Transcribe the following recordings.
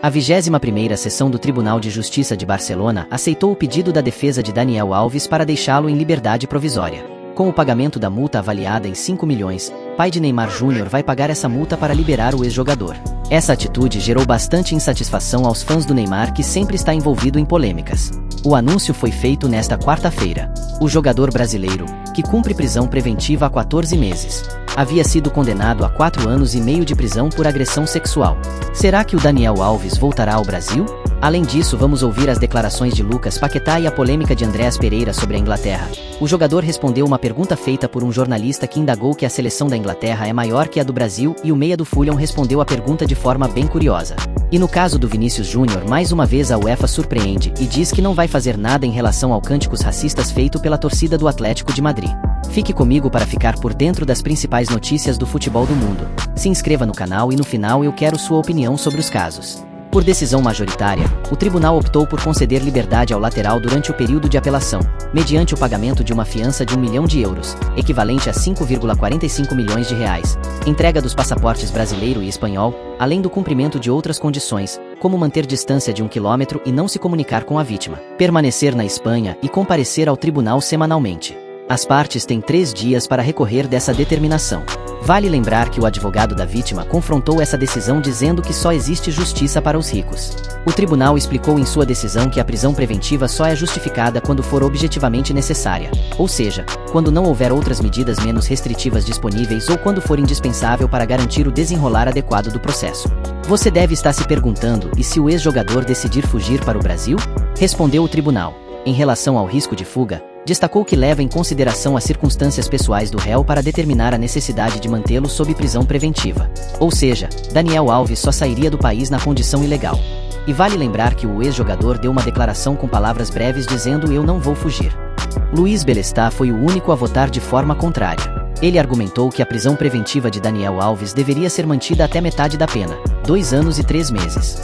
A 21ª sessão do Tribunal de Justiça de Barcelona aceitou o pedido da defesa de Daniel Alves para deixá-lo em liberdade provisória. Com o pagamento da multa avaliada em 5 milhões, pai de Neymar Júnior vai pagar essa multa para liberar o ex-jogador. Essa atitude gerou bastante insatisfação aos fãs do Neymar, que sempre está envolvido em polêmicas. O anúncio foi feito nesta quarta-feira. O jogador brasileiro, que cumpre prisão preventiva há 14 meses, havia sido condenado a 4 anos e meio de prisão por agressão sexual. Será que o Daniel Alves voltará ao Brasil? Além disso, vamos ouvir as declarações de Lucas Paquetá e a polêmica de Andreas Pereira sobre a Inglaterra. O jogador respondeu uma pergunta feita por um jornalista que indagou que a seleção da Inglaterra é maior que a do Brasil, e o meia do Fulham respondeu a pergunta de forma bem curiosa. E no caso do Vinícius Júnior, mais uma vez a UEFA surpreende e diz que não vai fazer nada em relação ao cânticos racistas feito pela torcida do Atlético de Madrid. Fique comigo para ficar por dentro das principais notícias do futebol do mundo. Se inscreva no canal e no final eu quero sua opinião sobre os casos. Por decisão majoritária, o tribunal optou por conceder liberdade ao lateral durante o período de apelação, mediante o pagamento de uma fiança de 1 milhão de euros, equivalente a 5,45 milhões de reais, entrega dos passaportes brasileiro e espanhol, além do cumprimento de outras condições, como manter distância de 1 quilômetro e não se comunicar com a vítima, permanecer na Espanha e comparecer ao tribunal semanalmente. As partes têm 3 dias para recorrer dessa determinação. Vale lembrar que o advogado da vítima confrontou essa decisão dizendo que só existe justiça para os ricos. O tribunal explicou em sua decisão que a prisão preventiva só é justificada quando for objetivamente necessária, ou seja, quando não houver outras medidas menos restritivas disponíveis ou quando for indispensável para garantir o desenrolar adequado do processo. Você deve estar se perguntando: e se o ex-jogador decidir fugir para o Brasil? Respondeu o tribunal. Em relação ao risco de fuga, destacou que leva em consideração as circunstâncias pessoais do réu para determinar a necessidade de mantê-lo sob prisão preventiva. Ou seja, Daniel Alves só sairia do país na condição ilegal. E vale lembrar que o ex-jogador deu uma declaração com palavras breves dizendo: "Eu não vou fugir". Luiz Belestá foi o único a votar de forma contrária. Ele argumentou que a prisão preventiva de Daniel Alves deveria ser mantida até metade da pena, 2 anos e 3 meses.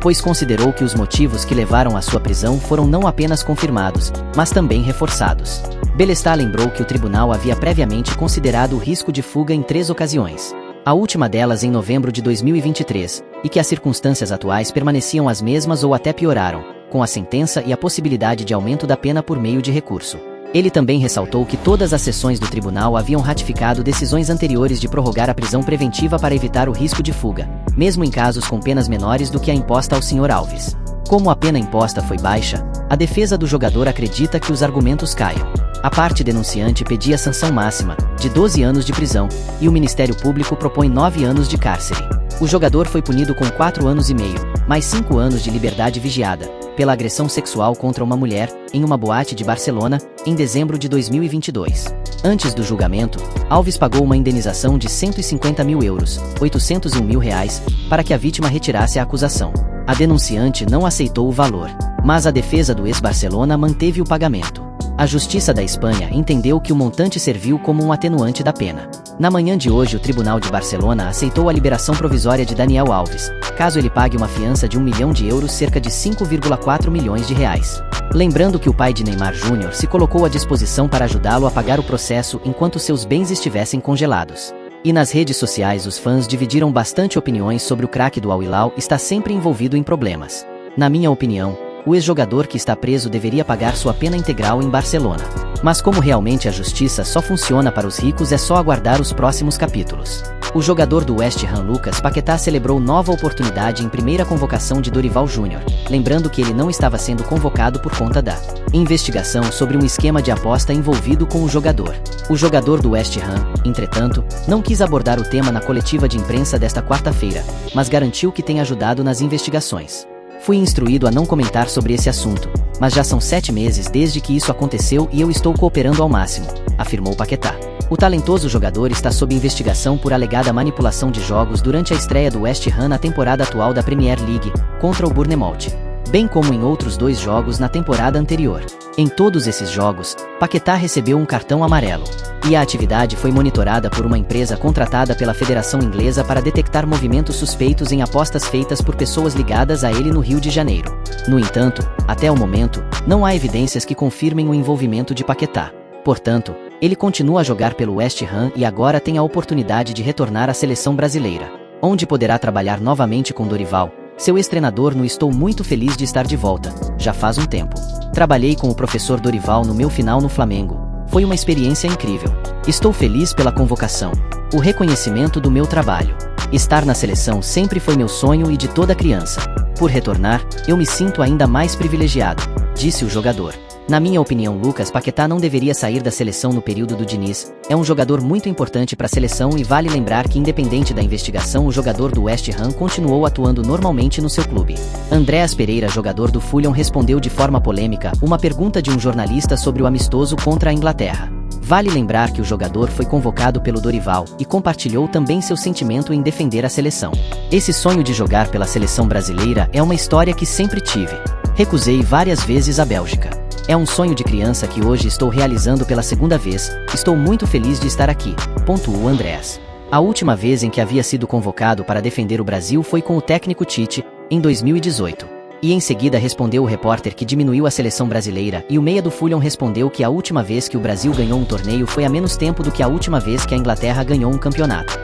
Pois considerou que os motivos que levaram à sua prisão foram não apenas confirmados, mas também reforçados. Belestá lembrou que o tribunal havia previamente considerado o risco de fuga em 3 ocasiões. A última delas em novembro de 2023, e que as circunstâncias atuais permaneciam as mesmas ou até pioraram, com a sentença e a possibilidade de aumento da pena por meio de recurso. Ele também ressaltou que todas as sessões do tribunal haviam ratificado decisões anteriores de prorrogar a prisão preventiva para evitar o risco de fuga, mesmo em casos com penas menores do que a imposta ao Sr. Alves. Como a pena imposta foi baixa, a defesa do jogador acredita que os argumentos caiam. A parte denunciante pedia sanção máxima, de 12 anos de prisão, e o Ministério Público propõe 9 anos de cárcere. O jogador foi punido com 4 anos e meio, mais 5 anos de liberdade vigiada, pela agressão sexual contra uma mulher, em uma boate de Barcelona, em dezembro de 2022. Antes do julgamento, Alves pagou uma indenização de 150 mil euros, 801 mil reais, para que a vítima retirasse a acusação. A denunciante não aceitou o valor, mas a defesa do ex-Barcelona manteve o pagamento. A Justiça da Espanha entendeu que o montante serviu como um atenuante da pena. Na manhã de hoje, o Tribunal de Barcelona aceitou a liberação provisória de Daniel Alves, caso ele pague uma fiança de 1 milhão de euros, cerca de 5,4 milhões de reais. Lembrando que o pai de Neymar Júnior se colocou à disposição para ajudá-lo a pagar o processo enquanto seus bens estivessem congelados. E nas redes sociais os fãs dividiram bastante opiniões sobre o craque do Al Hilal está sempre envolvido em problemas. Na minha opinião, o ex-jogador que está preso deveria pagar sua pena integral em Barcelona. Mas como realmente a justiça só funciona para os ricos, é só aguardar os próximos capítulos. O jogador do West Ham Lucas Paquetá celebrou nova oportunidade em primeira convocação de Dorival Júnior, lembrando que ele não estava sendo convocado por conta da investigação sobre um esquema de aposta envolvido com o jogador. O jogador do West Ham, entretanto, não quis abordar o tema na coletiva de imprensa desta quarta-feira, mas garantiu que tem ajudado nas investigações. Fui instruído a não comentar sobre esse assunto, mas já são 7 meses desde que isso aconteceu e eu estou cooperando ao máximo, afirmou Paquetá. O talentoso jogador está sob investigação por alegada manipulação de jogos durante a estreia do West Ham na temporada atual da Premier League, contra o Bournemouth, bem como em outros 2 jogos na temporada anterior. Em todos esses jogos, Paquetá recebeu um cartão amarelo, e a atividade foi monitorada por uma empresa contratada pela Federação Inglesa para detectar movimentos suspeitos em apostas feitas por pessoas ligadas a ele no Rio de Janeiro. No entanto, até o momento, não há evidências que confirmem o envolvimento de Paquetá. Portanto, ele continua a jogar pelo West Ham e agora tem a oportunidade de retornar à seleção brasileira, onde poderá trabalhar novamente com Dorival, Seu ex-treinador. No estou muito feliz de estar de volta, já faz um tempo. Trabalhei com o professor Dorival no meu final no Flamengo. Foi uma experiência incrível. Estou feliz pela convocação. O reconhecimento do meu trabalho. Estar na seleção sempre foi meu sonho e de toda criança. Por retornar, eu me sinto ainda mais privilegiado, disse o jogador. Na minha opinião, Lucas Paquetá não deveria sair da seleção no período do Diniz. É um jogador muito importante para a seleção e vale lembrar que, independente da investigação, o jogador do West Ham continuou atuando normalmente no seu clube. Andréas Pereira, jogador do Fulham, respondeu de forma polêmica uma pergunta de um jornalista sobre o amistoso contra a Inglaterra. Vale lembrar que o jogador foi convocado pelo Dorival e compartilhou também seu sentimento em defender a seleção. Esse sonho de jogar pela seleção brasileira é uma história que sempre tive. Recusei várias vezes a Bélgica. É um sonho de criança que hoje estou realizando pela segunda vez. Estou muito feliz de estar aqui, pontuou Andréas. A última vez em que havia sido convocado para defender o Brasil foi com o técnico Tite, em 2018. E em seguida respondeu o repórter que diminuiu a seleção brasileira, e o meia do Fulham respondeu que a última vez que o Brasil ganhou um torneio foi há menos tempo do que a última vez que a Inglaterra ganhou um campeonato.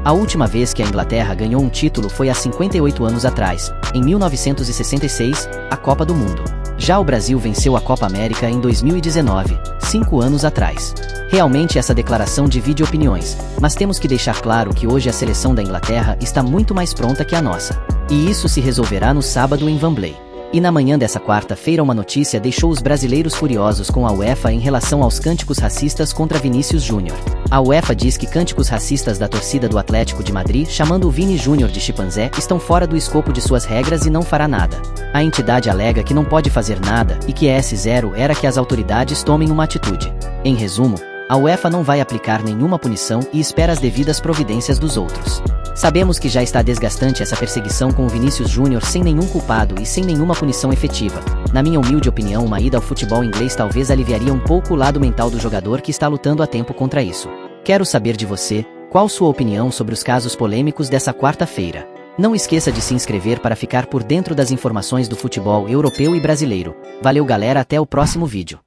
A última vez que a Inglaterra ganhou um título foi há 58 anos atrás, em 1966, a Copa do Mundo. Já o Brasil venceu a Copa América em 2019, 5 anos atrás. Realmente essa declaração divide opiniões, mas temos que deixar claro que hoje a seleção da Inglaterra está muito mais pronta que a nossa. E isso se resolverá no sábado em Wembley. E na manhã dessa quarta-feira uma notícia deixou os brasileiros furiosos com a UEFA em relação aos cânticos racistas contra Vinícius Júnior. A UEFA diz que cânticos racistas da torcida do Atlético de Madrid chamando o Vini Júnior de chimpanzé estão fora do escopo de suas regras e não fará nada. A entidade alega que não pode fazer nada e que S0 era que as autoridades tomem uma atitude. Em resumo, a UEFA não vai aplicar nenhuma punição e espera as devidas providências dos outros. Sabemos que já está desgastante essa perseguição com o Vinícius Júnior sem nenhum culpado e sem nenhuma punição efetiva. Na minha humilde opinião, uma ida ao futebol inglês talvez aliviaria um pouco o lado mental do jogador que está lutando há tempo contra isso. Quero saber de você, qual sua opinião sobre os casos polêmicos dessa quarta-feira. Não esqueça de se inscrever para ficar por dentro das informações do futebol europeu e brasileiro. Valeu galera, até o próximo vídeo.